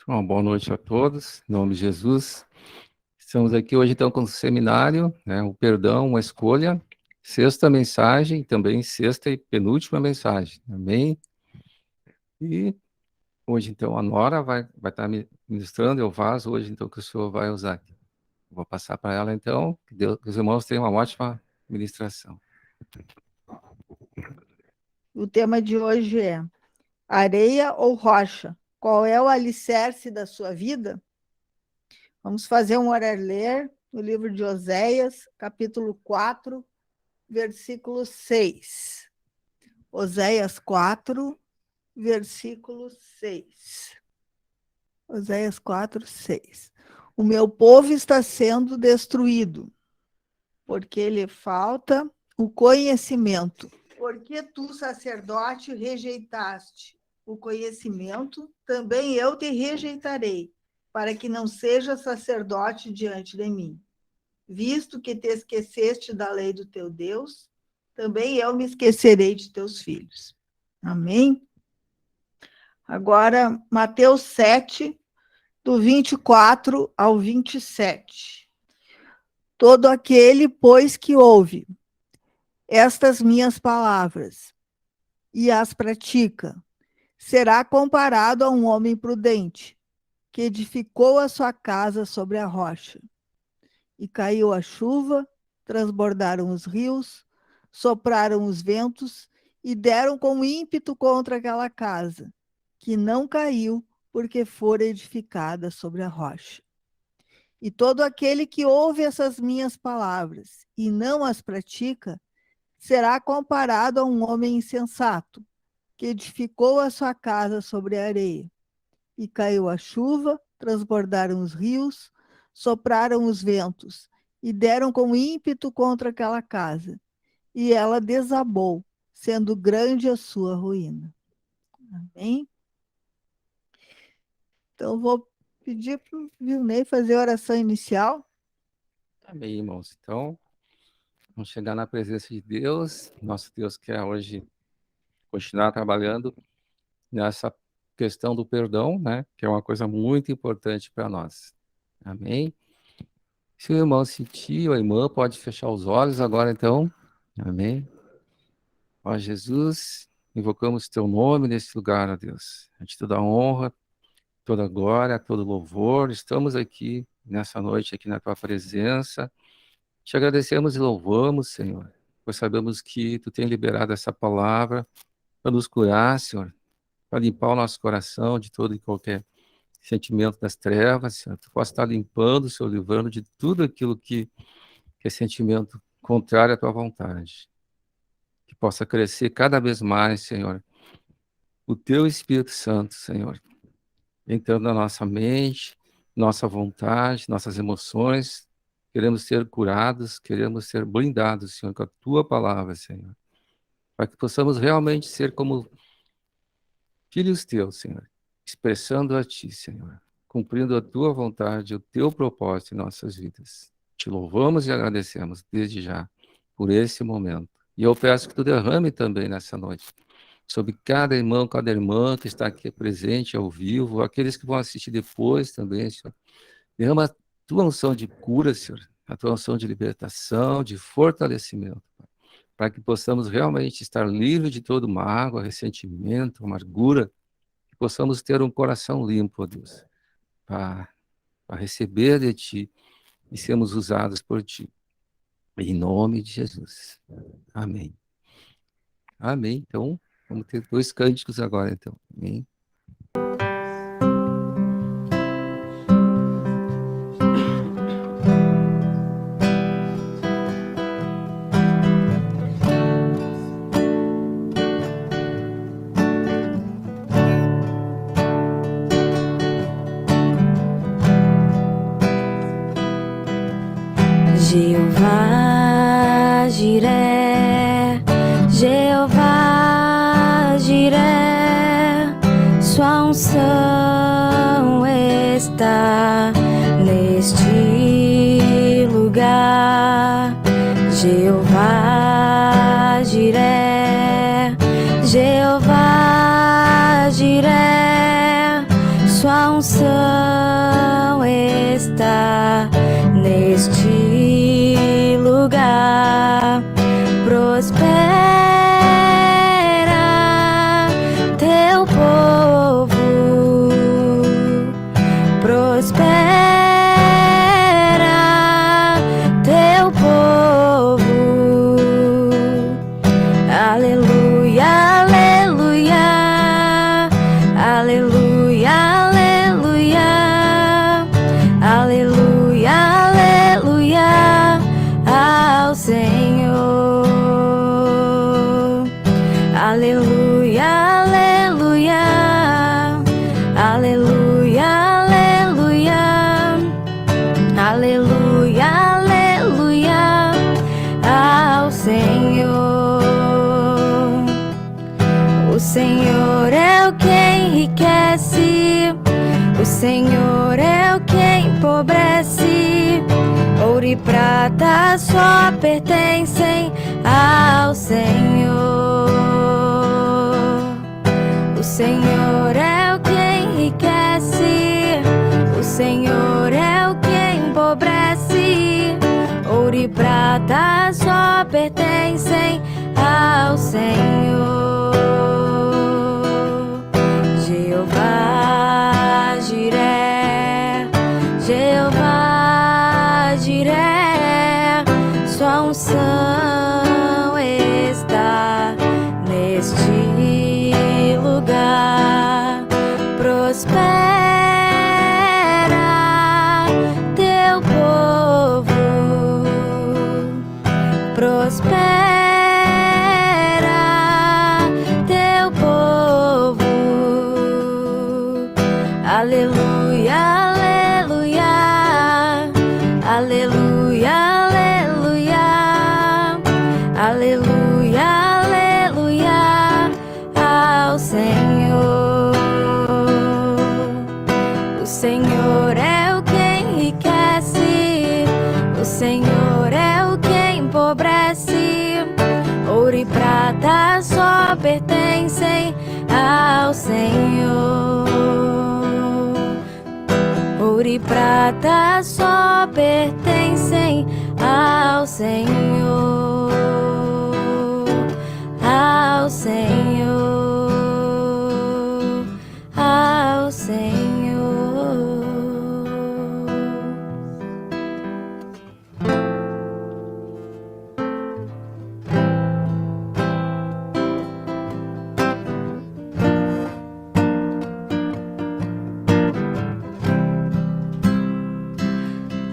Uma boa noite a todos, em nome de Jesus. Estamos aqui hoje, então, com o seminário, né, o perdão, uma escolha, sexta mensagem, também sexta e penúltima mensagem, amém? E hoje, então, a Nora vai estar ministrando, eu vaso hoje, então, que o senhor vai usar aqui. Vou passar para ela, então, que os irmãos tenham uma ótima ministração. O tema de hoje é areia ou rocha? Qual é o alicerce da sua vida? Vamos fazer um orar ler no livro de Oséias, capítulo 4, versículo 6. Oséias 4, versículo 6. Oséias 4, 6. O meu povo está sendo destruído, porque lhe falta o conhecimento. Porque tu, sacerdote, rejeitaste o conhecimento, também eu te rejeitarei, para que não seja sacerdote diante de mim. Visto que te esqueceste da lei do teu Deus, também eu me esquecerei de teus filhos. Amém? Agora, Mateus 7, do 24 ao 27. Todo aquele, pois, que ouve estas minhas palavras e as pratica, será comparado a um homem prudente, que edificou a sua casa sobre a rocha. E caiu a chuva, transbordaram os rios, sopraram os ventos e deram com ímpeto contra aquela casa, que não caiu, porque fora edificada sobre a rocha. E todo aquele que ouve essas minhas palavras e não as pratica, será comparado a um homem insensato, que edificou a sua casa sobre a areia. E caiu a chuva, transbordaram os rios, sopraram os ventos, e deram com ímpeto contra aquela casa. E ela desabou, sendo grande a sua ruína. Amém? Então, vou pedir para o Vilnei fazer a oração inicial. Amém, irmãos. Então, vamos chegar na presença de Deus. Nosso Deus quer hoje continuar trabalhando nessa questão do perdão, né? Que é uma coisa muito importante para nós. Amém? Se o irmão sentir, ou a irmã pode fechar os olhos agora, então. Amém? Ó Jesus, invocamos teu nome nesse lugar, ó Deus. A ti toda honra, toda glória, todo louvor. Estamos aqui nessa noite, aqui na tua presença. Te agradecemos e louvamos, Senhor, pois sabemos que tu tem liberado essa palavra para nos curar, Senhor, para limpar o nosso coração de todo e qualquer sentimento das trevas, Senhor. Tu possa estar limpando, Senhor, livrando de tudo aquilo que é sentimento contrário à tua vontade. Que possa crescer cada vez mais, Senhor, o teu Espírito Santo, Senhor, entrando na nossa mente, nossa vontade, nossas emoções. Queremos ser curados, queremos ser blindados, Senhor, com a tua palavra, Senhor, para que possamos realmente ser como filhos teus, Senhor, expressando a ti, Senhor, cumprindo a tua vontade, o teu propósito em nossas vidas. Te louvamos e agradecemos desde já por esse momento. E eu peço que tu derrame também nessa noite sobre cada irmão, cada irmã que está aqui presente ao vivo, aqueles que vão assistir depois também, Senhor. Derrama a tua unção de cura, Senhor, a tua unção de libertação, de fortalecimento, para que possamos realmente estar livres de todo mágoa, ressentimento, amargura, que possamos ter um coração limpo, ó Deus, para receber de Ti e sermos usados por Ti. Em nome de Jesus. Amém. Amém. Então, vamos ter 2 cânticos agora, então. Amém. Jeová Jiré, Jeová Jiré, sua unção está neste lugar. Jeová Jiré, Jeová Jiré, sua unção unção está neste lugar. Prospera teu povo, prospera teu povo. Aleluia, aleluia, aleluia, aleluia, aleluia, aleluia ao Senhor. Aleluia, aleluia, aleluia, aleluia, aleluia, aleluia ao Senhor. O Senhor é o que enriquece, o Senhor é o que empobrece. Ouro e prata só pertencem ao Senhor. O Senhor é o que enriquece, o Senhor é o que empobrece. Ouro e prata só pertencem ao Senhor. Jeová Jiré, Jeová Jiré, sua unção está neste lugar. Prospera teu povo, prospera teu povo. Aleluia, aleluia, aleluia, aleluia, aleluia, aleluia ao Senhor. O Senhor é o que enriquece, o Senhor é o que empobrece. Ouro e prata só pertencem ao Senhor. Ouro e prata só pertencem ao Senhor, ao Senhor, ao Senhor.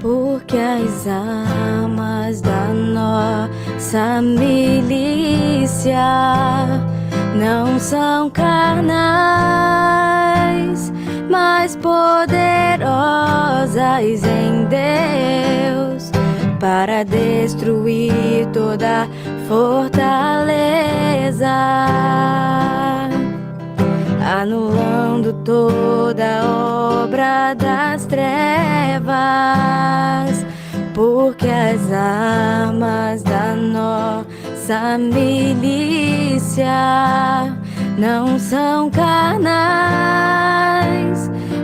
Porque as armas da nossa milícia não são carnais, mas poderosas em Deus para destruir toda fortaleza, anulando toda obra das trevas. Porque as armas da nossa milícia não são carnais,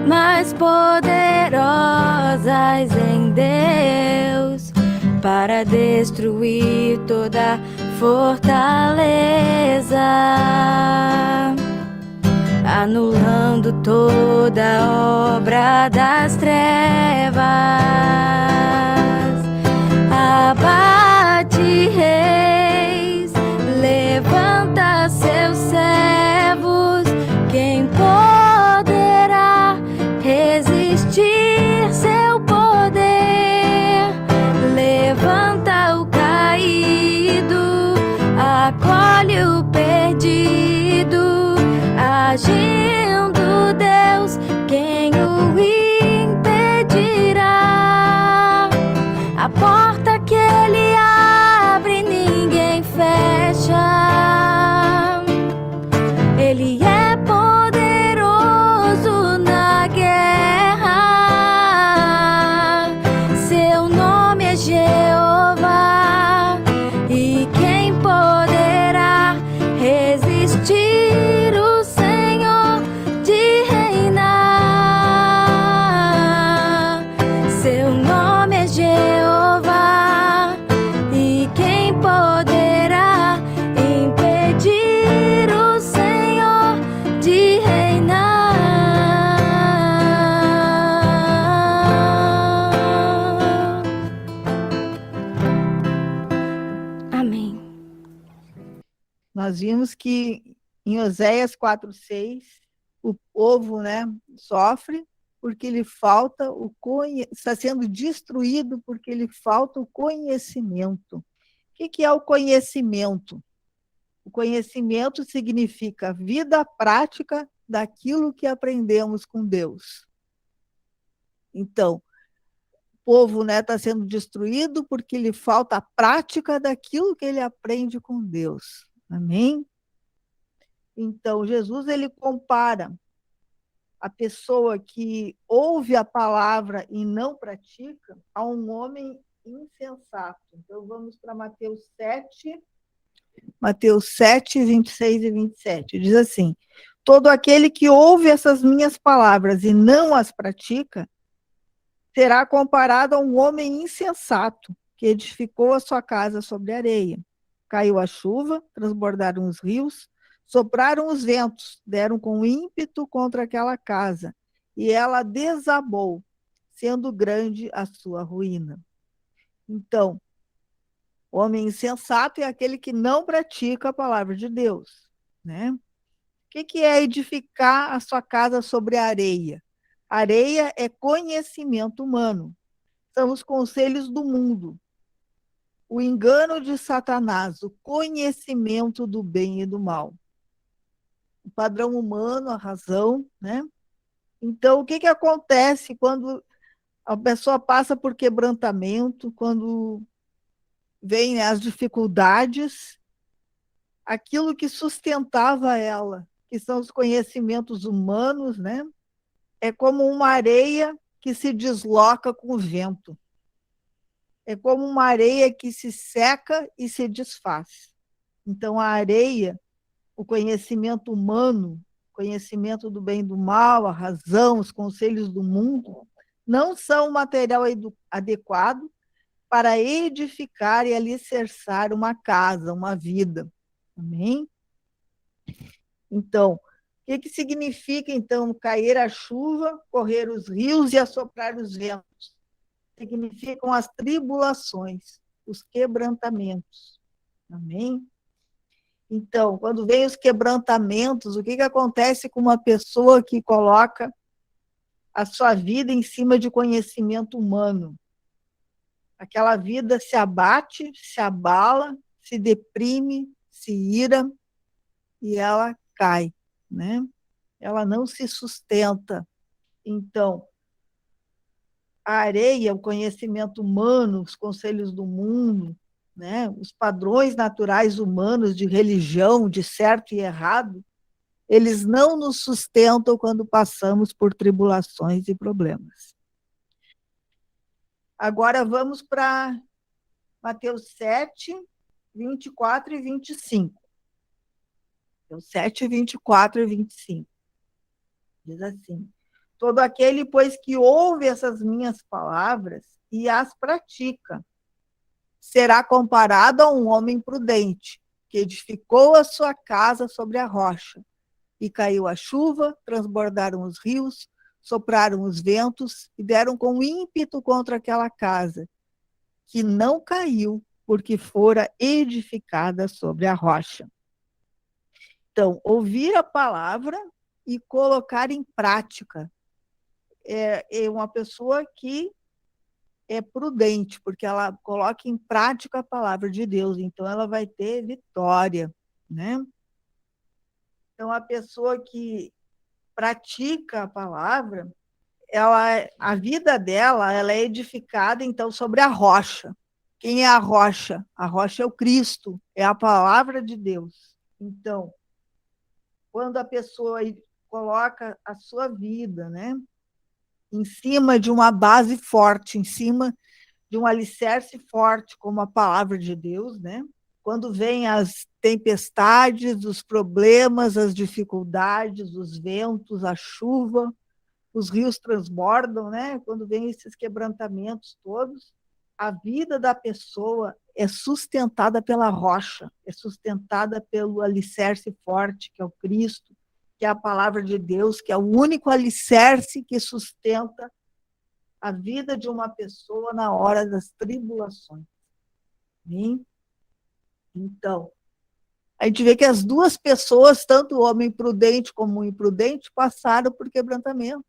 mas poderosas em Deus para destruir toda fortaleza, anulando toda obra das trevas. Abate reis, levanta seus servos. Quem poderá resistir seu poder? Levanta o caído, acolhe o perdido. Agindo Deus, quem o impedirá? A porta que ele abre, ninguém fecha. Ele é poderoso na guerra. nós vimos que em Oséias 4:6, o povo, né, sofre porque lhe falta está sendo destruído porque lhe falta o conhecimento. O que é o conhecimento? O conhecimento significa vida prática daquilo que aprendemos com Deus. Então, o povo, né, está sendo destruído porque lhe falta a prática daquilo que ele aprende com Deus. Amém? Então, Jesus, ele compara a pessoa que ouve a palavra e não pratica a um homem insensato. Então, vamos para Mateus 7, 26 e 27. Diz assim: todo aquele que ouve essas minhas palavras e não as pratica, será comparado a um homem insensato, que edificou a sua casa sobre areia. Caiu a chuva, transbordaram os rios, sopraram os ventos, deram com ímpeto contra aquela casa, e ela desabou, sendo grande a sua ruína. Então, o homem insensato é aquele que não pratica a palavra de Deus, né? O que é edificar a sua casa sobre a areia? Areia é conhecimento humano, são os conselhos do mundo, o engano de Satanás, o conhecimento do bem e do mal, o padrão humano, a razão, né? Então, o que acontece quando a pessoa passa por quebrantamento, quando vêm, né, as dificuldades? Aquilo que sustentava ela, que são os conhecimentos humanos, né? É como uma areia que se desloca com o vento. É como uma areia que se seca e se desfaz. Então, a areia, o conhecimento humano, conhecimento do bem e do mal, a razão, os conselhos do mundo, não são o material adequado para edificar e alicerçar uma casa, uma vida. Amém? Então, o que significa, então, cair a chuva, correr os rios e assoprar os ventos? Significam as tribulações, os quebrantamentos. Amém? Então, quando vem os quebrantamentos, o que acontece com uma pessoa que coloca a sua vida em cima de conhecimento humano? Aquela vida se abate, se abala, se deprime, se ira e ela cai, né? Ela não se sustenta. Então, a areia, o conhecimento humano, os conselhos do mundo, né? Os padrões naturais humanos de religião, de certo e errado, eles não nos sustentam quando passamos por tribulações e problemas. Agora vamos para Mateus 7, 24 e 25. Mateus 7, 24 e 25. Diz assim: todo aquele, pois, que ouve essas minhas palavras e as pratica, será comparado a um homem prudente, que edificou a sua casa sobre a rocha. E caiu a chuva, transbordaram os rios, sopraram os ventos e deram com ímpeto contra aquela casa, que não caiu, porque fora edificada sobre a rocha. Então, ouvir a palavra e colocar em prática. É uma pessoa que é prudente, porque ela coloca em prática a palavra de Deus, então ela vai ter vitória, né? Então, a pessoa que pratica a palavra, a vida dela, ela é edificada, então, sobre a rocha. Quem é a rocha? A rocha é o Cristo, é a palavra de Deus. Então, quando a pessoa coloca a sua vida, né, em cima de uma base forte, em cima de um alicerce forte, como a palavra de Deus, né? Quando vêm as tempestades, os problemas, as dificuldades, os ventos, a chuva, os rios transbordam, né? Quando vêm esses quebrantamentos todos, a vida da pessoa é sustentada pela rocha, é sustentada pelo alicerce forte, que é o Cristo, que é a palavra de Deus, que é o único alicerce que sustenta a vida de uma pessoa na hora das tribulações. Sim? Então, A gente vê que as duas pessoas, tanto o homem prudente como o imprudente, passaram por quebrantamento.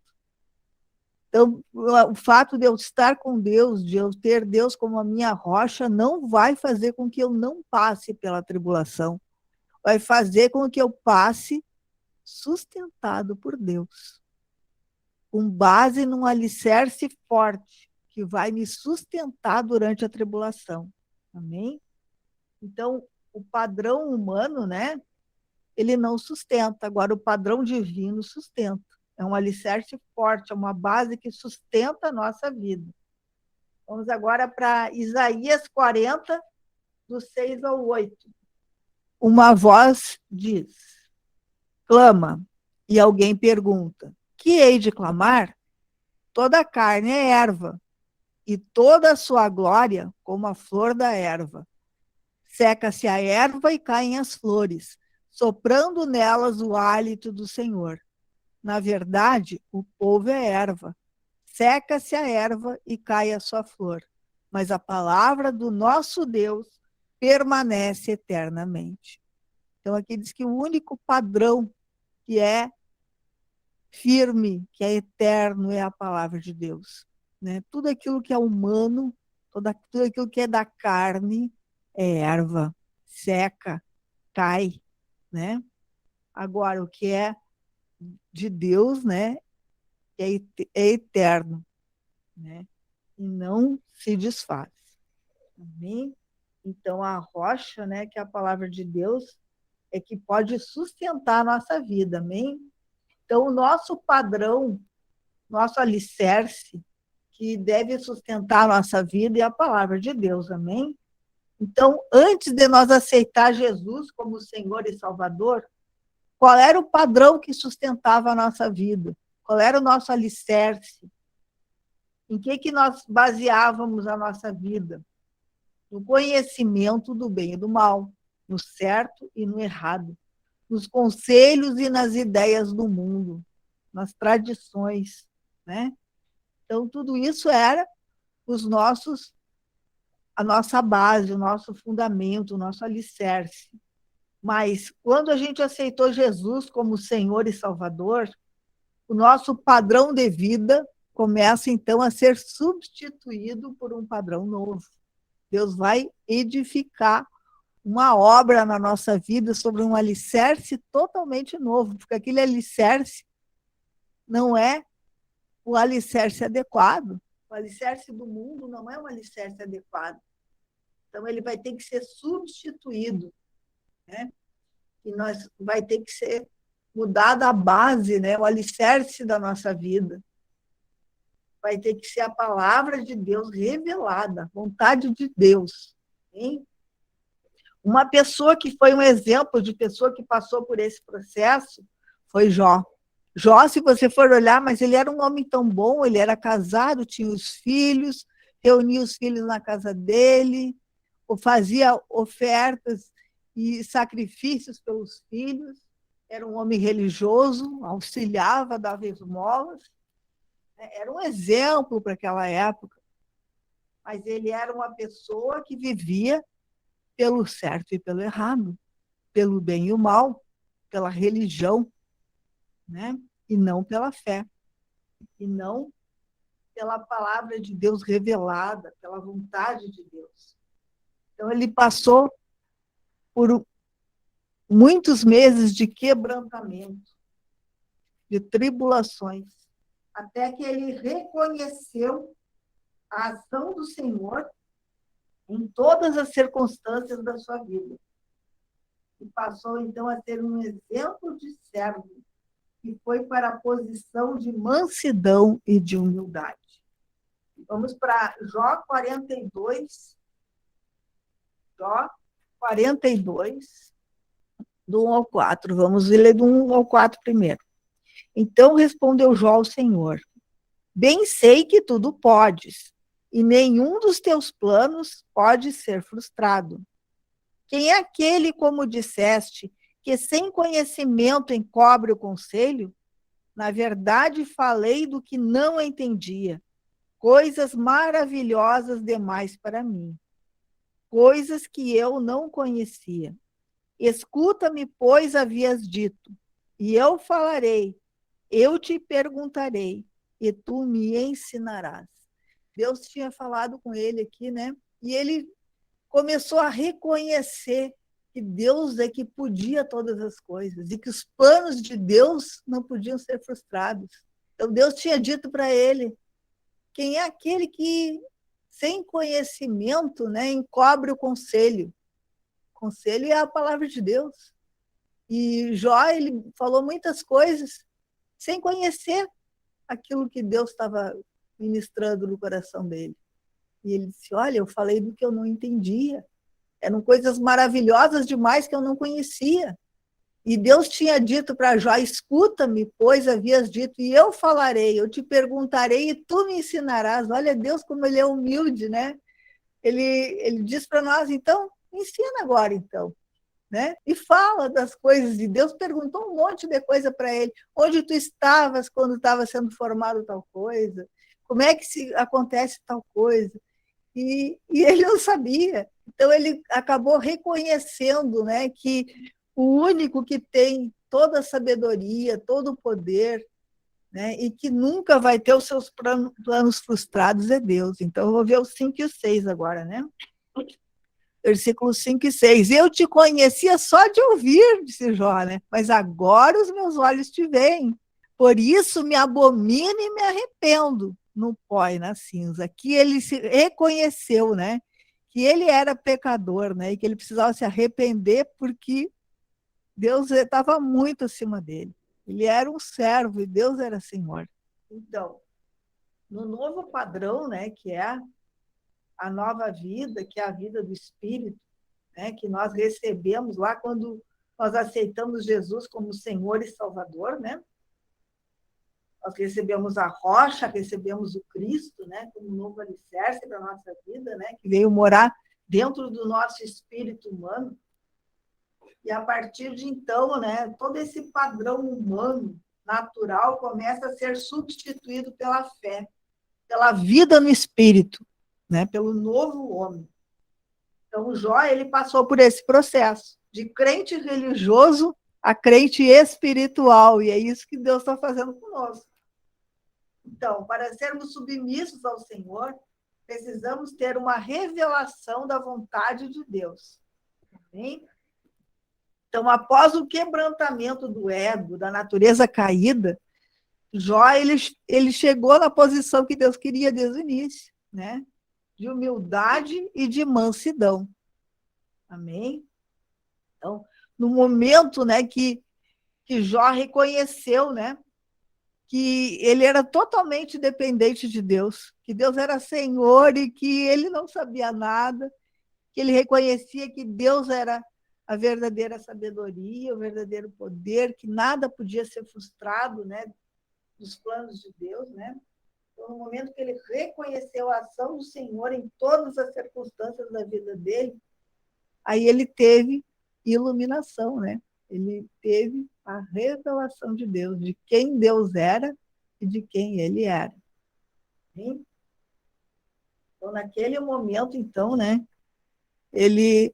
Então, o fato de eu estar com Deus, de eu ter Deus como a minha rocha, não vai fazer com que eu não passe pela tribulação. Vai fazer com que eu passe sustentado por Deus, com base num alicerce forte, que vai me sustentar durante a tribulação. Amém? Então, o padrão humano, né, ele não sustenta. Agora, o padrão divino sustenta. É um alicerce forte, é uma base que sustenta a nossa vida. Vamos agora para Isaías 40, do 6 ao 8. Uma voz diz, clama, e alguém pergunta, que hei de clamar? Toda a carne é erva, e toda a sua glória como a flor da erva. Seca-se a erva e caem as flores, soprando nelas o hálito do Senhor. Na verdade, o povo é erva. Seca-se a erva e cai a sua flor. Mas a palavra do nosso Deus permanece eternamente. Então, aqui diz que o único padrão que é firme, que é eterno, é a palavra de Deus. Né? Tudo aquilo que é humano, tudo aquilo que é da carne, é erva, seca, cai. Né? Agora, o que é de Deus, né, é eterno, né, e não se desfaz. Amém? Então, a rocha, né, que é a palavra de Deus, é que pode sustentar a nossa vida, amém? Então, o nosso padrão, nosso alicerce, que deve sustentar a nossa vida é a palavra de Deus, amém? Então, antes de nós aceitar Jesus como Senhor e Salvador, qual era o padrão que sustentava a nossa vida? Qual era o nosso alicerce? Em que nós baseávamos a nossa vida? No conhecimento do bem e do mal, no certo e no errado, nos conselhos e nas ideias do mundo, nas tradições, né? Então, tudo isso era a nossa base, o nosso fundamento, o nosso alicerce. Mas, quando a gente aceitou Jesus como Senhor e Salvador, o nosso padrão de vida começa, então, a ser substituído por um padrão novo. Deus vai edificar uma obra na nossa vida sobre um alicerce totalmente novo, porque aquele alicerce não é o alicerce adequado. O alicerce do mundo não é um alicerce adequado. Então, ele vai ter que ser substituído, né? E vai ter que ser mudada a base, né? O alicerce da nossa vida. Vai ter que ser a palavra de Deus revelada, a vontade de Deus. Hein? Uma pessoa que foi um exemplo de pessoa que passou por esse processo foi Jó. Jó, se você for olhar, mas ele era um homem tão bom, ele era casado, tinha os filhos, reunia os filhos na casa dele, fazia ofertas e sacrifícios pelos filhos, era um homem religioso, auxiliava, dava esmolas, era um exemplo para aquela época, mas ele era uma pessoa que vivia pelo certo e pelo errado, pelo bem e o mal, pela religião, né? E não pela fé, e não pela palavra de Deus revelada, pela vontade de Deus. Então, ele passou por muitos meses de quebrantamento, de tribulações, até que ele reconheceu a ação do Senhor em todas as circunstâncias da sua vida. E passou, então, a ser um exemplo de servo, que foi para a posição de mansidão e de humildade. Vamos para Jó 42. Jó 42, do 1 ao 4. Vamos ler do 1 ao 4 primeiro. Então respondeu Jó ao Senhor: bem sei que tudo podes, e nenhum dos teus planos pode ser frustrado. Quem é aquele, como disseste, que sem conhecimento encobre o conselho? Na verdade, falei do que não entendia, coisas maravilhosas demais para mim, coisas que eu não conhecia. Escuta-me, pois havias dito, e eu falarei, eu te perguntarei, e tu me ensinarás. Deus tinha falado com ele aqui, né? E ele começou a reconhecer que Deus é que podia todas as coisas e que os planos de Deus não podiam ser frustrados. Então Deus tinha dito para ele: quem é aquele que, sem conhecimento, né, encobre o conselho? Conselho é a palavra de Deus. E Jó, ele falou muitas coisas sem conhecer aquilo que Deus estava ministrando no coração dele. E ele disse: olha, eu falei do que eu não entendia. Eram coisas maravilhosas demais que eu não conhecia. E Deus tinha dito para Jó: escuta-me, pois havias dito, e eu falarei, eu te perguntarei e tu me ensinarás. Olha Deus como ele é humilde, né? Ele diz para nós: então, ensina agora, então. Né? E fala das coisas de Deus. Perguntou um monte de coisa para ele. Onde tu estavas quando estava sendo formado tal coisa? Como é que acontece tal coisa? E ele não sabia. Então, ele acabou reconhecendo, né, que o único que tem toda a sabedoria, todo o poder, né, e que nunca vai ter os seus planos frustrados é Deus. Então, eu vou ver o 5 e o 6 agora, né? Versículos 5 e 6. Eu te conhecia só de ouvir, disse Jó, né? Mas agora os meus olhos te veem. Por isso me abomino e me arrependo no pó e na cinza. Que ele se reconheceu, né? Que ele era pecador, né? E que ele precisava se arrepender porque Deus estava muito acima dele. Ele era um servo e Deus era Senhor. Então, no novo padrão, né? Que é a nova vida, que é a vida do Espírito, né, que nós recebemos lá quando nós aceitamos Jesus como Senhor e Salvador, né? Nós recebemos a rocha, recebemos o Cristo, né, como novo alicerce para a nossa vida, né, que veio morar dentro do nosso espírito humano. E a partir de então, né, todo esse padrão humano, natural, começa a ser substituído pela fé, pela vida no Espírito, né, pelo novo homem. Então, o Jó, ele passou por esse processo de crente religioso a crente espiritual, e é isso que Deus está fazendo conosco. Então, para sermos submissos ao Senhor, precisamos ter uma revelação da vontade de Deus. Amém? Então, após o quebrantamento do ego, da natureza caída, Jó, ele chegou na posição que Deus queria desde o início, né? De humildade e de mansidão. Amém? Então, no momento, né, que Jó reconheceu, né, que ele era totalmente dependente de Deus, que Deus era Senhor e que ele não sabia nada, que ele reconhecia que Deus era a verdadeira sabedoria, o verdadeiro poder, que nada podia ser frustrado, né, dos planos de Deus, né? Então, no momento que ele reconheceu a ação do Senhor em todas as circunstâncias da vida dele, aí ele teve iluminação, né? Ele teve a revelação de Deus, de quem Deus era e de quem ele era. Sim? Então, naquele momento, então, né, ele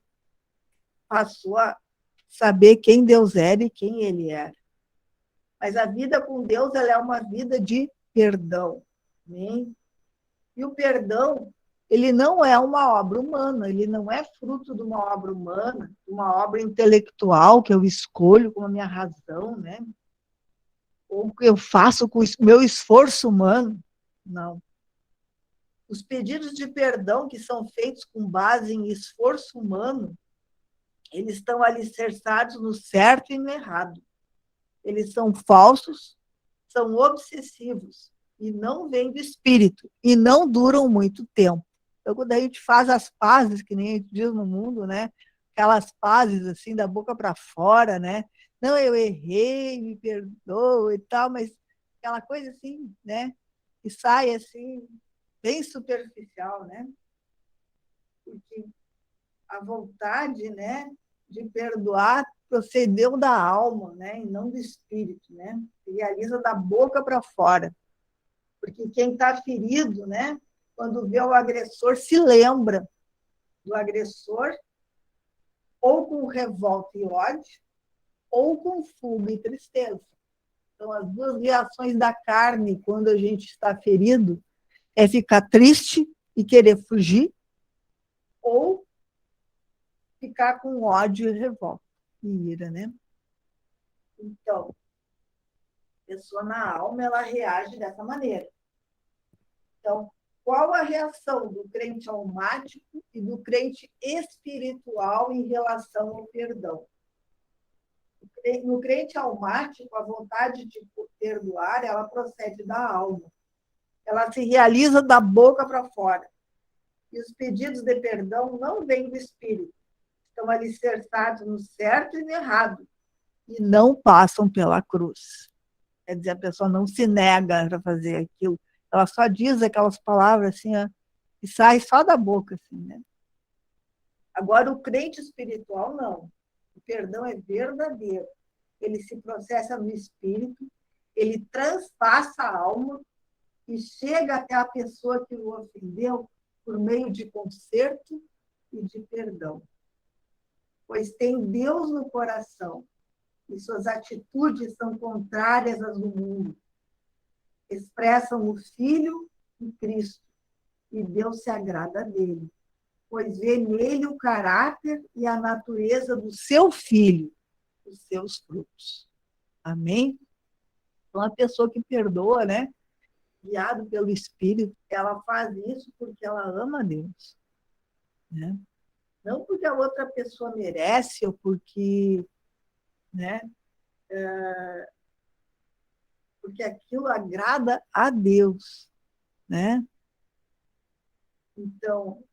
passou a saber quem Deus era e quem ele era. Mas a vida com Deus, ela é uma vida de perdão. Amém? E o perdão, ele não é uma obra humana, ele não é fruto de uma obra humana, uma obra intelectual que eu escolho com a minha razão, né? Ou que eu faço com o meu esforço humano. Não. Os pedidos de perdão que são feitos com base em esforço humano, eles estão alicerçados no certo e no errado. Eles são falsos, são obsessivos, e não vêm do espírito, e não duram muito tempo. Então, quando a gente faz as pazes, que nem a gente diz no mundo, né? Aquelas pazes, assim, da boca para fora, né? Não, eu errei, me perdoa e tal, mas aquela coisa assim, né? Que sai, assim, bem superficial, né? Porque a vontade, né, de perdoar procedeu da alma, né, e não do espírito, né? Se realiza da boca para fora. Porque quem está ferido, né, quando vê o agressor, se lembra do agressor, ou com revolta e ódio, ou com fuga e tristeza. Então, as duas reações da carne, quando a gente está ferido, é ficar triste e querer fugir, ou ficar com ódio e revolta e ira, né? Então, a pessoa na alma, ela reage dessa maneira. Então, qual a reação do crente almático e do crente espiritual em relação ao perdão? No crente almático, a vontade de perdoar, ela procede da alma. Ela se realiza da boca para fora. E os pedidos de perdão não vêm do espírito. Estão alicerçados no certo e no errado. E não passam pela cruz. Quer dizer, a pessoa não se nega para fazer aquilo. Ela só diz aquelas palavras assim, ó, e sai só da boca, assim, né? Agora, o crente espiritual, não. O perdão é verdadeiro. Ele se processa no espírito, ele transpassa a alma e chega até a pessoa que o ofendeu por meio de conserto e de perdão. Pois tem Deus no coração e suas atitudes são contrárias às do mundo. Expressam o Filho e Cristo, e Deus se agrada dele, pois vê nele o caráter e a natureza do seu Filho, os seus frutos. Amém? Então, a pessoa que perdoa, né, guiado pelo Espírito, ela faz isso porque ela ama a Deus, né? Não porque a outra pessoa merece ou porque, né, porque aquilo agrada a Deus, né? Então,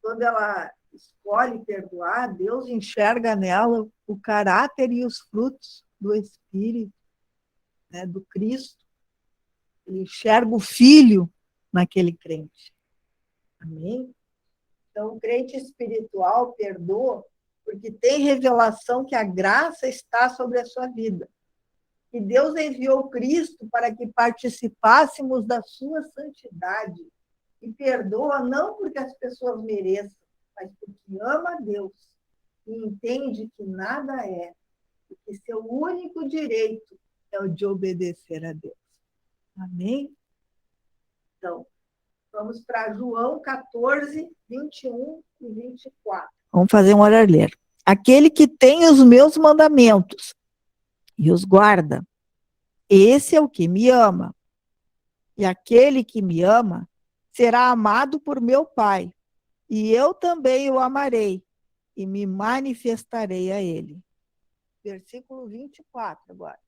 quando ela escolhe perdoar, Deus enxerga nela o caráter e os frutos do Espírito, né, do Cristo. Ele enxerga o Filho naquele crente. Amém? Então, o crente espiritual perdoa porque tem revelação que a graça está sobre a sua vida. E Deus enviou Cristo para que participássemos da sua santidade. E perdoa não porque as pessoas mereçam, mas porque ama a Deus e entende que nada é, e que seu único direito é o de obedecer a Deus. Amém? Então, vamos para João 14, 21 e 24. Vamos fazer um orelheiro. Aquele que tem os meus mandamentos e os guarda, esse é o que me ama. E aquele que me ama será amado por meu Pai, e eu também o amarei, e me manifestarei a ele. Versículo 24 agora.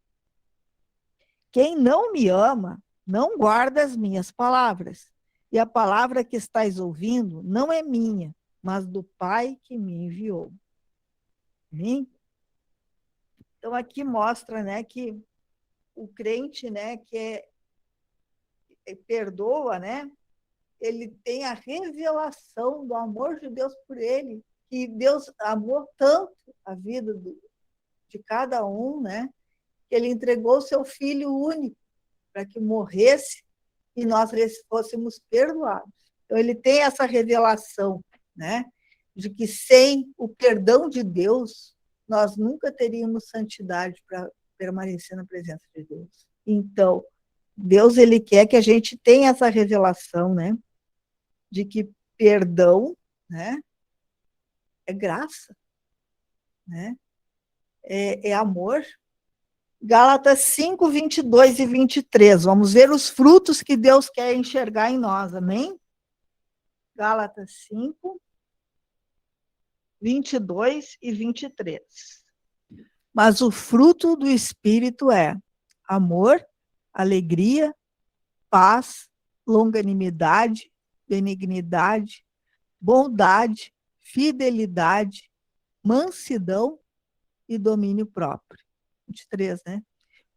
Quem não me ama, não guarda as minhas palavras, e a palavra que estáis ouvindo não é minha, mas do Pai que me enviou. Amém? Então, aqui mostra, né, que o crente, né, que perdoa, né, ele tem a revelação do amor de Deus por ele, que Deus amou tanto a vida de cada um, né, que ele entregou o seu Filho único para que morresse e nós fôssemos perdoados. Então, ele tem essa revelação, né, de que sem o perdão de Deus, nós nunca teríamos santidade para permanecer na presença de Deus. Então, Deus, ele quer que a gente tenha essa revelação, né, de que perdão, né, é graça, né, é amor. Gálatas 5, 22 e 23. Vamos ver os frutos que Deus quer enxergar em nós, amém? Gálatas 5, 22 e 23. Mas o fruto do Espírito é amor, alegria, paz, longanimidade, benignidade, bondade, fidelidade, mansidão e domínio próprio. 23, né?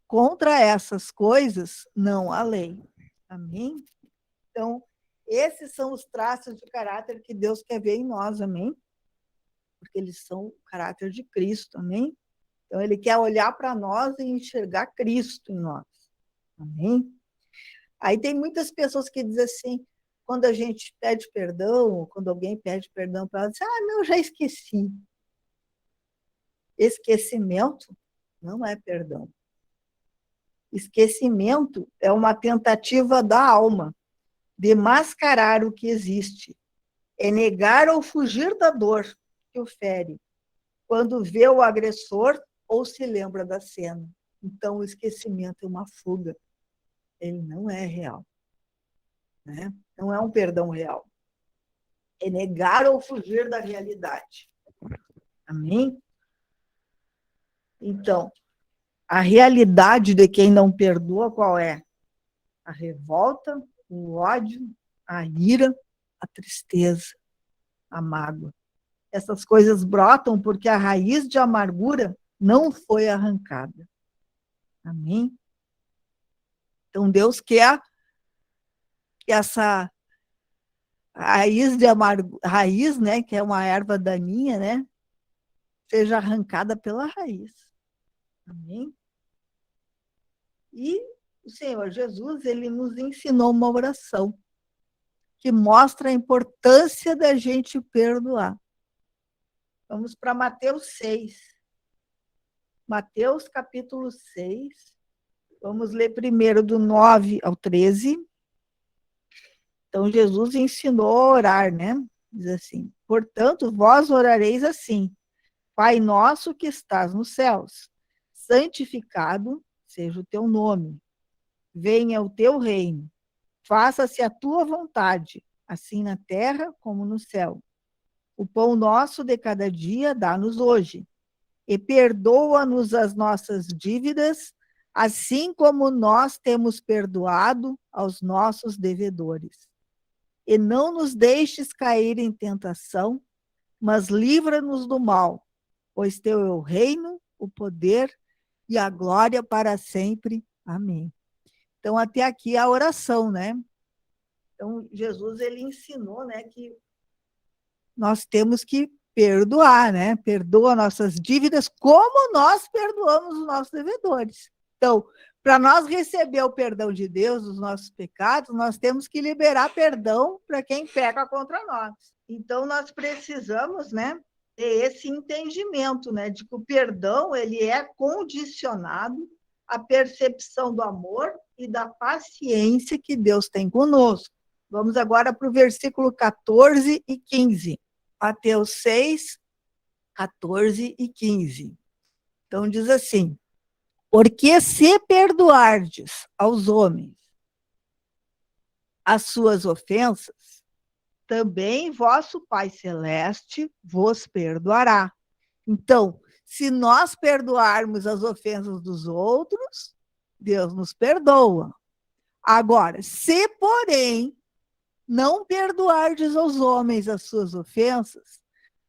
Contra essas coisas não há lei. Amém? Então, esses são os traços de caráter que Deus quer ver em nós, amém? Porque eles são o caráter de Cristo, amém? Então, ele quer olhar para nós e enxergar Cristo em nós, amém? Aí tem muitas pessoas que dizem assim, quando a gente pede perdão, quando alguém pede perdão para ela, diz, não, já esqueci. Esquecimento não é perdão. Esquecimento é uma tentativa da alma de mascarar o que existe. É negar ou fugir da dor que o fere, quando vê o agressor ou se lembra da cena. Então, o esquecimento é uma fuga. Ele não é real. Né? Não é um perdão real. É negar ou fugir da realidade. Amém? Então, a realidade de quem não perdoa qual é? A revolta, o ódio, a ira, a tristeza, a mágoa. Essas coisas brotam porque a raiz de amargura não foi arrancada. Amém? Então, Deus quer que essa raiz de raiz, né, que é uma erva daninha, né, seja arrancada pela raiz. Amém? E o Senhor Jesus, ele nos ensinou uma oração que mostra a importância da gente perdoar. Vamos para Mateus 6. Mateus, capítulo 6. Vamos ler primeiro do 9 ao 13. Então, Jesus ensinou a orar, né? Diz assim: portanto, vós orareis assim: Pai nosso que estás nos céus, santificado seja o teu nome. Venha o teu reino. Faça-se a tua vontade, assim na terra como no céu. O pão nosso de cada dia dá-nos hoje. E perdoa-nos as nossas dívidas, assim como nós temos perdoado aos nossos devedores. E não nos deixes cair em tentação, mas livra-nos do mal, pois teu é o reino, o poder e a glória para sempre. Amém. Então, até aqui a oração, né? Então, Jesus, ele ensinou, né, que nós temos que perdoar, né? Perdoa nossas dívidas como nós perdoamos os nossos devedores. Então, para nós receber o perdão de Deus dos nossos pecados, nós temos que liberar perdão para quem peca contra nós. Então, nós precisamos, né, ter esse entendimento, né, de que o perdão ele é condicionado à percepção do amor e da paciência que Deus tem conosco. Vamos agora para o versículo 14 e 15. Mateus 6, 14 e 15. Então, diz assim: porque se perdoardes aos homens as suas ofensas, também vosso Pai Celeste vos perdoará. Então, se nós perdoarmos as ofensas dos outros, Deus nos perdoa. Agora, se, porém, não perdoardes aos homens as suas ofensas,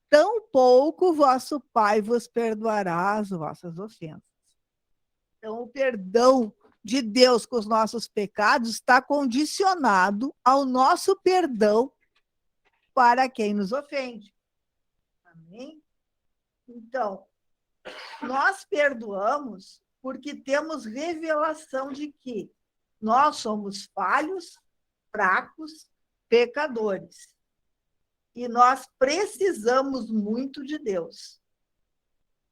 tampouco vosso Pai vos perdoará as vossas ofensas. Então, o perdão de Deus com os nossos pecados está condicionado ao nosso perdão para quem nos ofende. Amém? Então, nós perdoamos porque temos revelação de que nós somos falhos, fracos, pecadores. E nós precisamos muito de Deus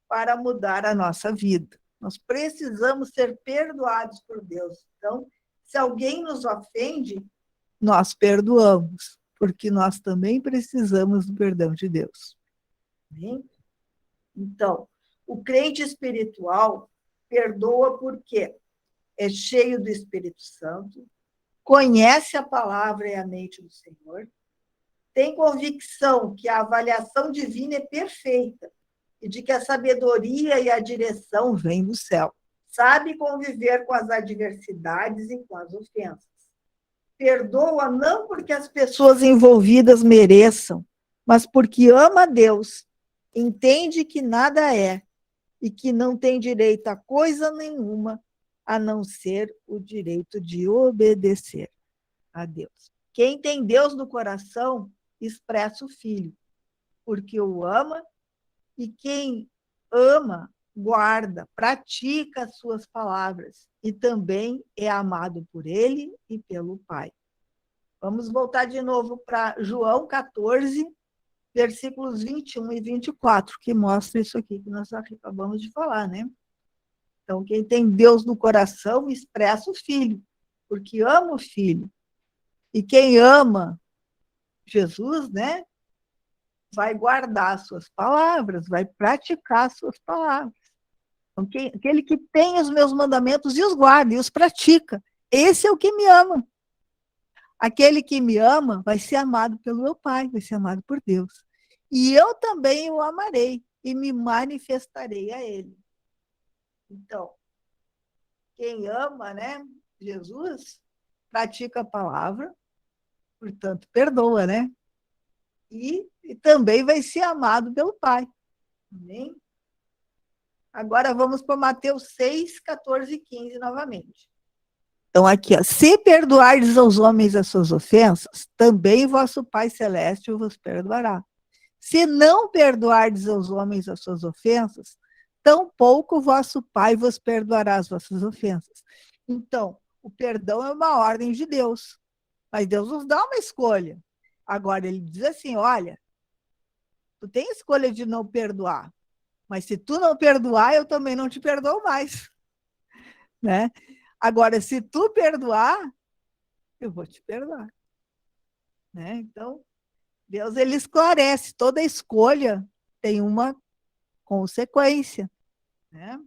para mudar a nossa vida. Nós precisamos ser perdoados por Deus. Então, se alguém nos ofende, nós perdoamos, porque nós também precisamos do perdão de Deus. Bem? Então, o crente espiritual perdoa porque é cheio do Espírito Santo, conhece a palavra e a mente do Senhor, tem convicção que a avaliação divina é perfeita e de que a sabedoria e a direção vêm do céu. Sabe conviver com as adversidades e com as ofensas. Perdoa não porque as pessoas envolvidas mereçam, mas porque ama a Deus, entende que nada é e que não tem direito a coisa nenhuma a não ser o direito de obedecer a Deus. Quem tem Deus no coração expressa o Filho, porque o ama, e quem ama, guarda, pratica as suas palavras, e também é amado por ele e pelo Pai. Vamos voltar de novo para João 14, versículos 21 e 24, que mostra isso aqui que nós acabamos de falar, né? Então, quem tem Deus no coração expressa o Filho, porque ama o Filho. E quem ama Jesus, né, vai guardar as suas palavras, vai praticar as suas palavras. Então, aquele que tem os meus mandamentos e os guarda e os pratica, esse é o que me ama. Aquele que me ama vai ser amado pelo meu Pai, vai ser amado por Deus. E eu também o amarei e me manifestarei a ele. Então, quem ama, né, Jesus, pratica a palavra, portanto, perdoa, né? E também vai ser amado pelo Pai. Amém? Agora vamos para Mateus 6, 14 e 15 novamente. Então, aqui, ó, se perdoardes aos homens as suas ofensas, também vosso Pai Celeste vos perdoará. Se não perdoardes aos homens as suas ofensas, tampouco vosso Pai vos perdoará as vossas ofensas. Então, o perdão é uma ordem de Deus, mas Deus nos dá uma escolha. Agora, ele diz assim, olha, tu tem escolha de não perdoar, mas se tu não perdoar, eu também não te perdoo mais. Né? Agora, se tu perdoar, eu vou te perdoar. Né? Então, Deus ele esclarece, toda escolha tem uma consequência. Né?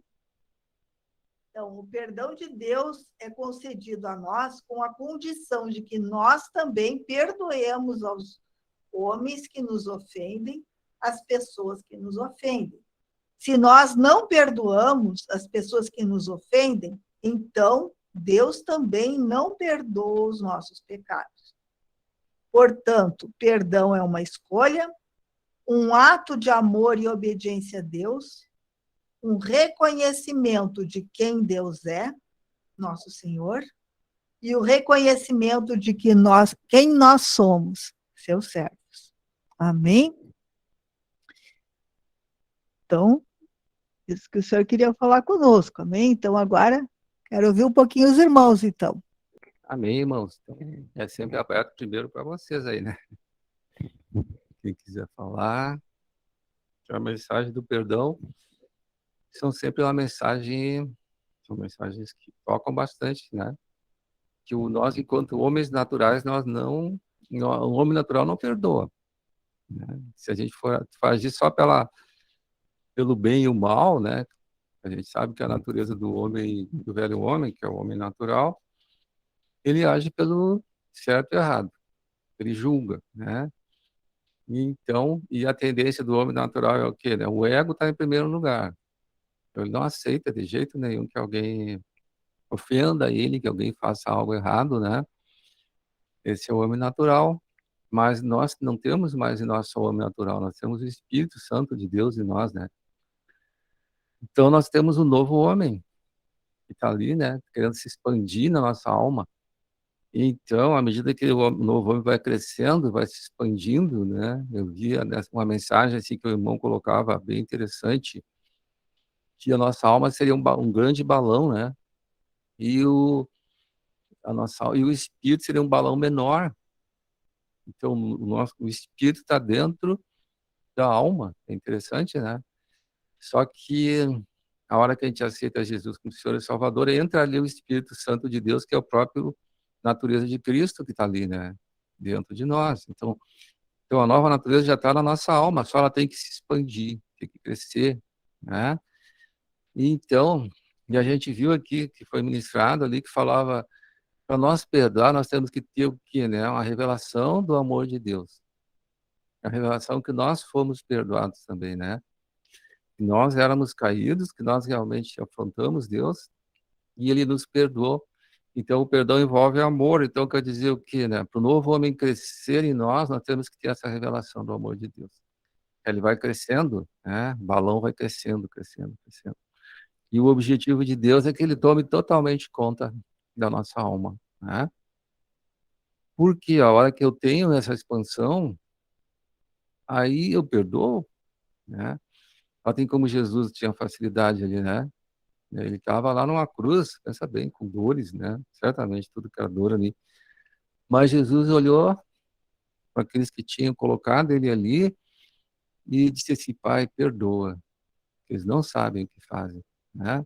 Então, o perdão de Deus é concedido a nós com a condição de que nós também perdoemos aos homens que nos ofendem, as pessoas que nos ofendem. Se nós não perdoamos as pessoas que nos ofendem, então Deus também não perdoa os nossos pecados. Portanto, perdão é uma escolha, um ato de amor e obediência a Deus, um reconhecimento de quem Deus é, nosso Senhor, e o reconhecimento de que quem nós somos, seus servos. Amém? Então, isso que o senhor queria falar conosco, amém? Então, agora, quero ouvir um pouquinho os irmãos, então. Amém, irmãos. Então, é sempre aberto primeiro para vocês aí, né? Quem quiser falar, a mensagem do perdão são sempre são mensagens que tocam bastante, né? Que nós, enquanto homens naturais, o homem natural não perdoa. Né? Se a gente for agir só pelo bem e o mal, né? A gente sabe que a natureza do homem, do velho homem, que é o homem natural, ele age pelo certo e errado. Ele julga, né? E a tendência do homem natural é o quê? Né? O ego está em primeiro lugar. Ele não aceita de jeito nenhum que alguém ofenda ele, que alguém faça algo errado, né? Esse é o homem natural. Mas nós não temos mais em nós só o homem natural, nós temos o Espírito Santo de Deus em nós, né? Então nós temos um novo homem que está ali, né? Querendo se expandir na nossa alma. Então, à medida que o novo homem vai crescendo, vai se expandindo, né? Eu via uma mensagem assim que o irmão colocava bem interessante, que a nossa alma seria um grande balão, né? E o espírito seria um balão menor. Então, o espírito está dentro da alma. É interessante, né? Só que a hora que a gente aceita Jesus como Senhor e Salvador, entra ali o Espírito Santo de Deus, que é o próprio natureza de Cristo que está ali, né? Dentro de nós. Então a nova natureza já está na nossa alma, só ela tem que se expandir, tem que crescer, né? E a gente viu aqui, que foi ministrado ali, que falava, para nós perdoar, nós temos que ter o quê, né? Uma revelação do amor de Deus. A revelação que nós fomos perdoados também, né? Que nós éramos caídos, que nós realmente afrontamos Deus, e Ele nos perdoou. Então, o perdão envolve amor. Então, quer dizer o quê, né? Para o novo homem crescer em nós temos que ter essa revelação do amor de Deus. Ele vai crescendo, né? O balão vai crescendo, crescendo, crescendo. E o objetivo de Deus é que Ele tome totalmente conta da nossa alma, né? Porque a hora que eu tenho essa expansão, aí eu perdoo, né? Assim como Jesus tinha facilidade ali, né? Ele estava lá numa cruz, pensa bem, com dores, né? Certamente tudo que era dor ali. Mas Jesus olhou para aqueles que tinham colocado ele ali e disse assim: Pai, perdoa, eles não sabem o que fazem, né?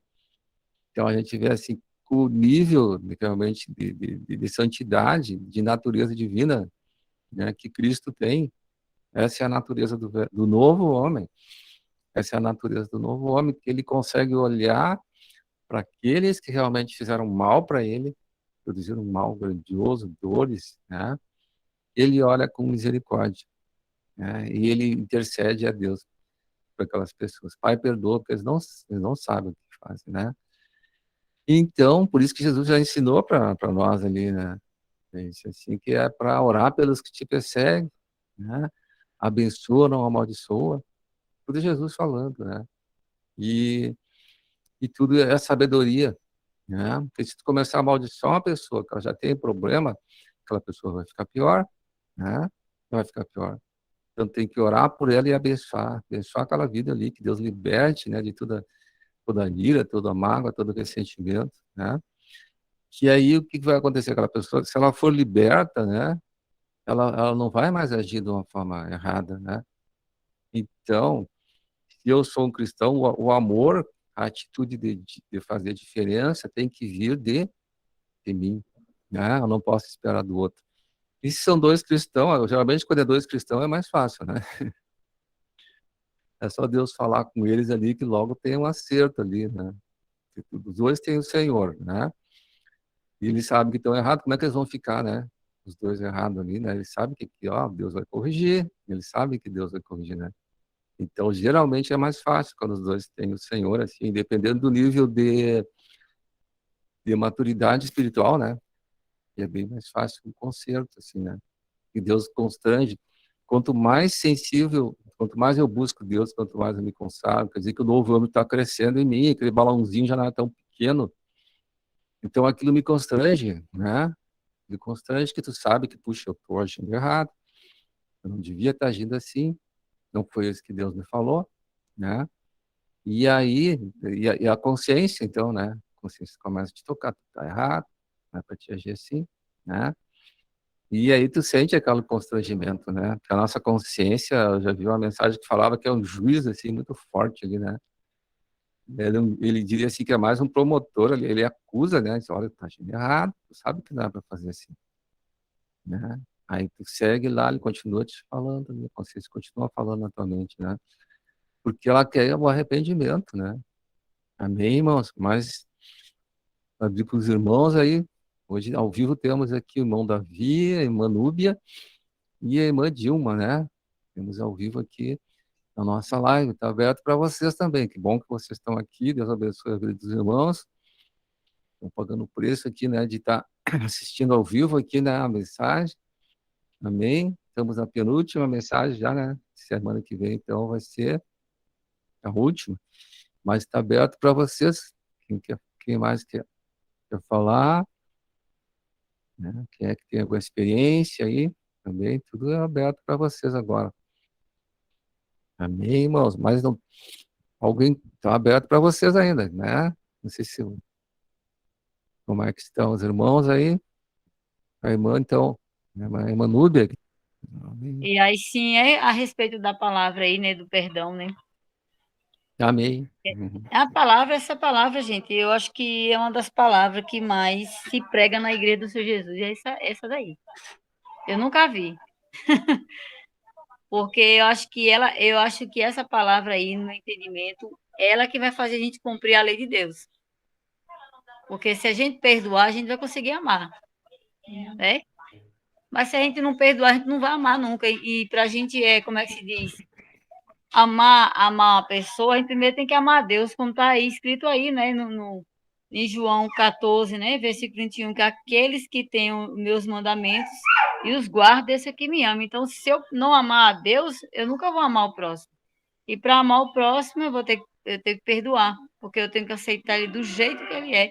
Então a gente vê assim o nível realmente de santidade, de natureza divina, né, que Cristo tem. Essa é a natureza do novo homem. Essa é a natureza do novo homem, que ele consegue olhar para aqueles que realmente fizeram mal para ele, produziram um mal grandioso, dores, né? Ele olha com misericórdia, né? E ele intercede a Deus para aquelas pessoas. Pai, perdoa, porque eles não sabem o que fazem, né? Então, por isso que Jesus já ensinou para nós ali, né? Gente, assim, que é para orar pelos que te perseguem, né? Abençoa, não amaldiçoa. Tudo Jesus falando, né? E, e tudo é sabedoria, né? Porque se tu começar a amaldiçoar uma pessoa que ela já tem problema, aquela pessoa vai ficar pior, né? Vai ficar pior. Então tem que orar por ela e abençoar aquela vida ali, que Deus liberte, né, de toda ira, toda mágoa, todo ressentimento, né? Que aí o que vai acontecer com aquela pessoa? Se ela for liberta, né, ela não vai mais agir de uma forma errada, né? Então, se eu sou um cristão, o amor, a atitude de fazer diferença tem que vir de mim, né? Eu não posso esperar do outro. E se são dois cristãos, geralmente quando é dois cristãos é mais fácil, né? É só Deus falar com eles ali que logo tem um acerto ali, né? Os dois têm o Senhor, né? E eles sabem que estão errados, como é que eles vão ficar, né? Os dois errados ali, né? Eles sabem que ó, Deus vai corrigir, eles sabem que Deus vai corrigir, né? Então, geralmente é mais fácil quando os dois têm o Senhor, assim, dependendo do nível de maturidade espiritual, né? E é bem mais fácil o conserto, assim, né? E Deus constrange. Quanto mais sensível, quanto mais eu busco Deus, quanto mais eu me consagro, quer dizer que o novo homem está crescendo em mim, aquele balãozinho já não é tão pequeno. Então aquilo me constrange, né? Me constrange que tu sabe que, puxa, eu estou agindo errado, eu não devia estar agindo assim, não foi isso que Deus me falou, né? E aí, e a consciência, então, né? A consciência começa a te tocar, tu tá errado, não é para te agir assim, né? E aí tu sente aquele constrangimento, né? Porque a nossa consciência, eu já vi uma mensagem que falava que é um juiz, assim, muito forte ali, né? Ele diria assim que é mais um promotor, ele acusa, né? Diz, olha, tá agindo errado, tu sabe que não é para fazer assim, né? Aí tu segue lá, ele continua te falando, né? A consciência continua falando na tua mente, né? Porque ela quer o arrependimento, né? Amém, irmãos? Mas abrir para os irmãos aí, hoje ao vivo temos aqui o irmão Davi, a irmã Núbia e a irmã Dilma, né? Temos ao vivo aqui a nossa live, está aberto para vocês também. Que bom que vocês estão aqui, Deus abençoe a vida dos irmãos. Estão pagando o preço aqui, né, de estar assistindo ao vivo aqui, né, a mensagem. Amém? Estamos na penúltima mensagem já, né? Semana que vem, então, vai ser a última. Mas está aberto para vocês. Quem mais quer falar? Né? Quem é que tem alguma experiência aí? Também, tudo é aberto para vocês agora. Amém, irmãos? Mas não, alguém está aberto para vocês ainda, né? Não sei se como é que estão os irmãos aí. A irmã, então, a irmã Núbia. Amém. E aí sim é a respeito da palavra aí, né, do perdão, né? Amém. Uhum. Essa palavra, gente, eu acho que é uma das palavras que mais se prega na igreja do Senhor Jesus, é essa daí. Eu nunca vi. Porque eu acho que essa palavra aí, no entendimento, ela que vai fazer a gente cumprir a lei de Deus. Porque se a gente perdoar, a gente vai conseguir amar, né? Mas se a gente não perdoar, a gente não vai amar nunca. E para a gente como é que se diz? Amar a pessoa, a gente primeiro tem que amar a Deus, como está aí, escrito aí, né, em João 14, né, versículo 21, que aqueles que têm os meus mandamentos e os guardam, esse aqui me ama. Então, se eu não amar a Deus, eu nunca vou amar o próximo. E para amar o próximo, eu tenho que perdoar, porque eu tenho que aceitar ele do jeito que ele é.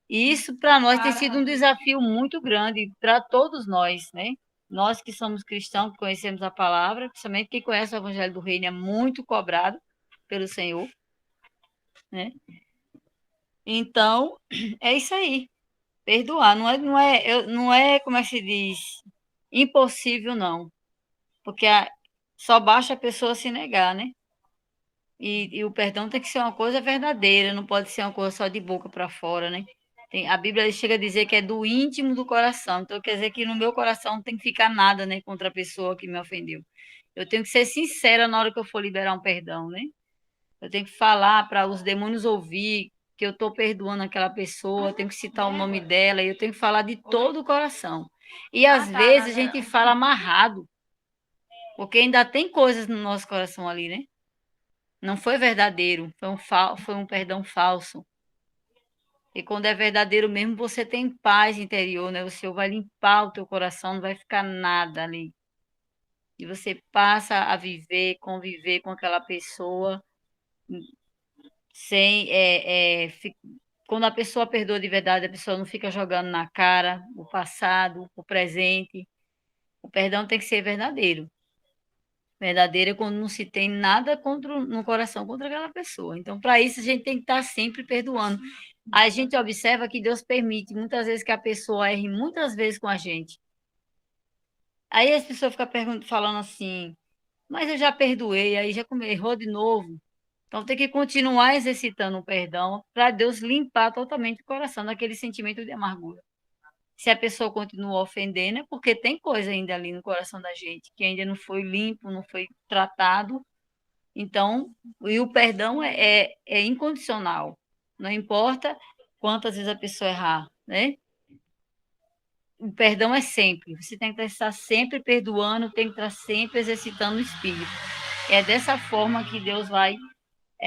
E isso, para nós, tem sido um desafio muito grande, para todos nós, né? Nós que somos cristãos, que conhecemos a palavra, principalmente quem conhece o Evangelho do Reino, é muito cobrado pelo Senhor, né? Então, é isso aí. Perdoar. Não é, como é que se diz? Impossível, não. Porque Só basta a pessoa se negar, né? E o perdão tem que ser uma coisa verdadeira, não pode ser uma coisa só de boca para fora, né? A Bíblia chega a dizer que é do íntimo do coração. Então, quer dizer que no meu coração não tem que ficar nada, né, contra a pessoa que me ofendeu. Eu tenho que ser sincera na hora que eu for liberar um perdão, né? Eu tenho que falar para os demônios ouvir que eu estou perdoando aquela pessoa, eu tenho que citar o nome dela, e eu tenho que falar de todo o coração. E às vezes a gente fala amarrado, porque ainda tem coisas no nosso coração ali, né? Não foi verdadeiro, foi um perdão falso. E quando é verdadeiro mesmo, você tem paz interior, né? O Senhor vai limpar o teu coração, não vai ficar nada ali. E você passa a viver, conviver com aquela pessoa sem. Quando a pessoa perdoa de verdade, a pessoa não fica jogando na cara o passado, o presente. O perdão tem que ser verdadeiro. Verdadeiro é quando não se tem nada no coração contra aquela pessoa. Então, para isso, a gente tem que estar sempre perdoando. A gente observa que Deus permite muitas vezes que a pessoa erre muitas vezes com a gente. Aí as pessoas ficam falando assim, mas eu já perdoei, aí já errou de novo. Então tem que continuar exercitando o perdão para Deus limpar totalmente o coração daquele sentimento de amargura. Se a pessoa continua ofendendo, é porque tem coisa ainda ali no coração da gente, que ainda não foi limpo, não foi tratado. Então, e o perdão é incondicional. Não importa quantas vezes a pessoa errar, né? O perdão é sempre. Você tem que estar sempre perdoando, tem que estar sempre exercitando o espírito. É dessa forma que Deus vai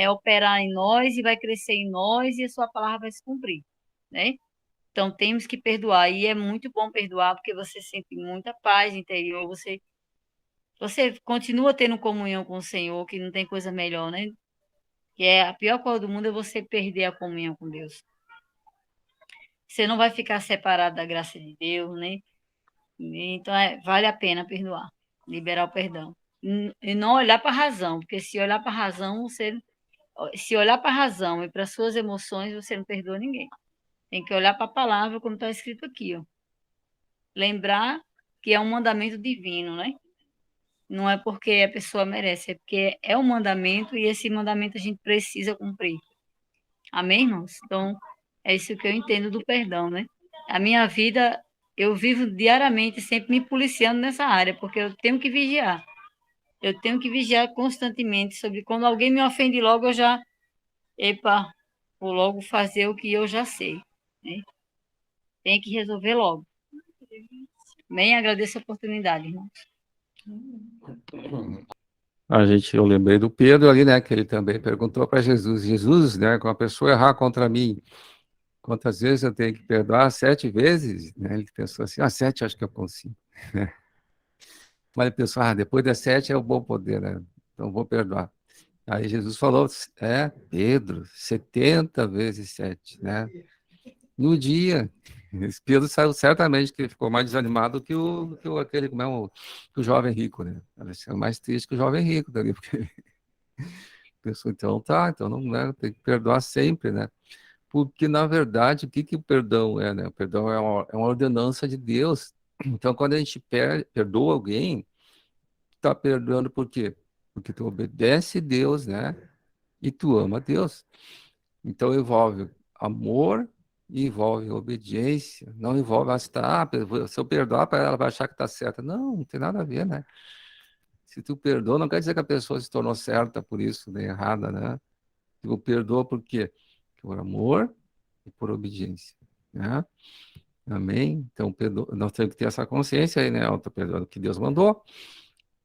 operar em nós e vai crescer em nós e a sua palavra vai se cumprir, né? Então temos que perdoar e é muito bom perdoar porque você sente muita paz interior, você continua tendo comunhão com o Senhor, que não tem coisa melhor, né? Que é a pior coisa do mundo é você perder a comunhão com Deus. Você não vai ficar separado da graça de Deus, né? Então, vale a pena perdoar, liberar o perdão. E não olhar para a razão, porque se olhar para a razão, se olhar para a razão e para as suas emoções, você não perdoa ninguém. Tem que olhar para a palavra, como está escrito aqui, ó. Lembrar que é um mandamento divino, né? Não é porque a pessoa merece, é porque é um mandamento e esse mandamento a gente precisa cumprir. Amém, irmãos? Então, é isso que eu entendo do perdão, né? A minha vida, eu vivo diariamente sempre me policiando nessa área, porque eu tenho que vigiar. Eu tenho que vigiar constantemente sobre quando alguém me ofende logo, eu já, epa, vou logo fazer o que eu já sei, né? Tem que resolver logo. Bem, agradeço a oportunidade, irmão. Eu lembrei do Pedro ali, né, que ele também perguntou para Jesus, Jesus, né, quando a pessoa errar contra mim, quantas vezes eu tenho que perdoar? 7 vezes? Né? Ele pensou assim, 7 acho que eu consigo. Mas ele pensou, depois das 7 é o bom poder, né? Então vou perdoar. Aí Jesus falou, Pedro, 70 vezes 7, né? No dia, esse Pedro saiu certamente que ele ficou mais desanimado aquele, que o jovem rico, né? Ele saiu mais triste que o jovem rico dali, porque pensou, então não, né, tem que perdoar sempre, né? Porque, na verdade, o perdão é, né? O perdão é uma ordenança de Deus. Então, quando a gente perdoa alguém, tá perdoando por quê? Porque tu obedece a Deus, né? E tu ama Deus. Então, envolve amor e envolve obediência. Não envolve, se eu perdoar para ela, ela vai achar que tá certa. Não, não tem nada a ver, né? Se tu perdoa, não quer dizer que a pessoa se tornou certa por isso, nem errada, né? Tu perdoa por quê? Por amor e por obediência, né? Amém? Então, nós temos que ter essa consciência aí, né? Eu estou perdoando o que Deus mandou,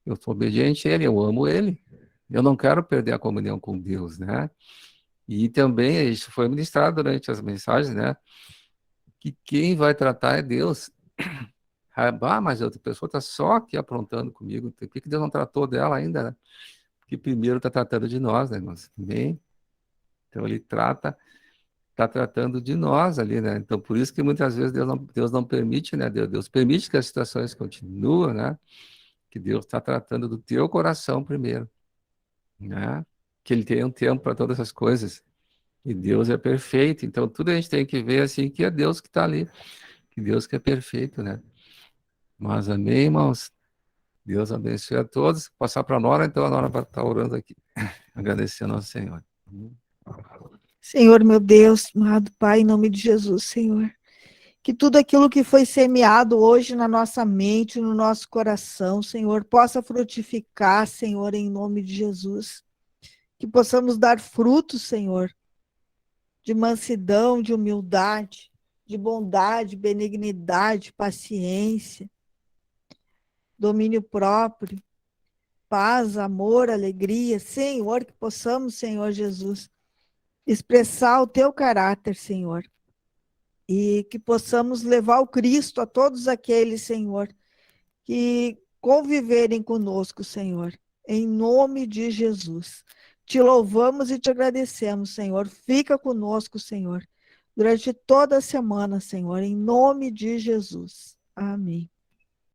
eu sou obediente a Ele, eu amo Ele, eu não quero perder a comunhão com Deus, né? E também, isso foi ministrado durante as mensagens, né? Que quem vai tratar é Deus. Mas a outra pessoa está só aqui aprontando comigo, por que Deus não tratou dela ainda, né? Porque primeiro está tratando de nós, né, irmãos? Amém? Então, Ele está tratando de nós ali, né? Então, por isso que muitas vezes Deus não permite, né? Deus permite que as situações continuem, né? Que Deus está tratando do teu coração primeiro, né? Que Ele tem um tempo para todas as coisas. E Deus é perfeito. Então, tudo a gente tem que ver assim, que é Deus que está ali. Que Deus que é perfeito, né? Mas amém, irmãos? Deus abençoe a todos. Passar para a Nora, então a Nora vai estar orando aqui, agradecendo ao Senhor. Senhor, meu Deus, amado Pai, em nome de Jesus, Senhor, que tudo aquilo que foi semeado hoje na nossa mente, no nosso coração, Senhor, possa frutificar, Senhor, em nome de Jesus. Que possamos dar frutos, Senhor, de mansidão, de humildade, de bondade, benignidade, paciência, domínio próprio, paz, amor, alegria. Senhor, que possamos, Senhor Jesus, expressar o teu caráter, Senhor, e que possamos levar o Cristo a todos aqueles, Senhor, que conviverem conosco, Senhor, em nome de Jesus. Te louvamos e te agradecemos, Senhor. Fica conosco, Senhor, durante toda a semana, Senhor, em nome de Jesus. Amém.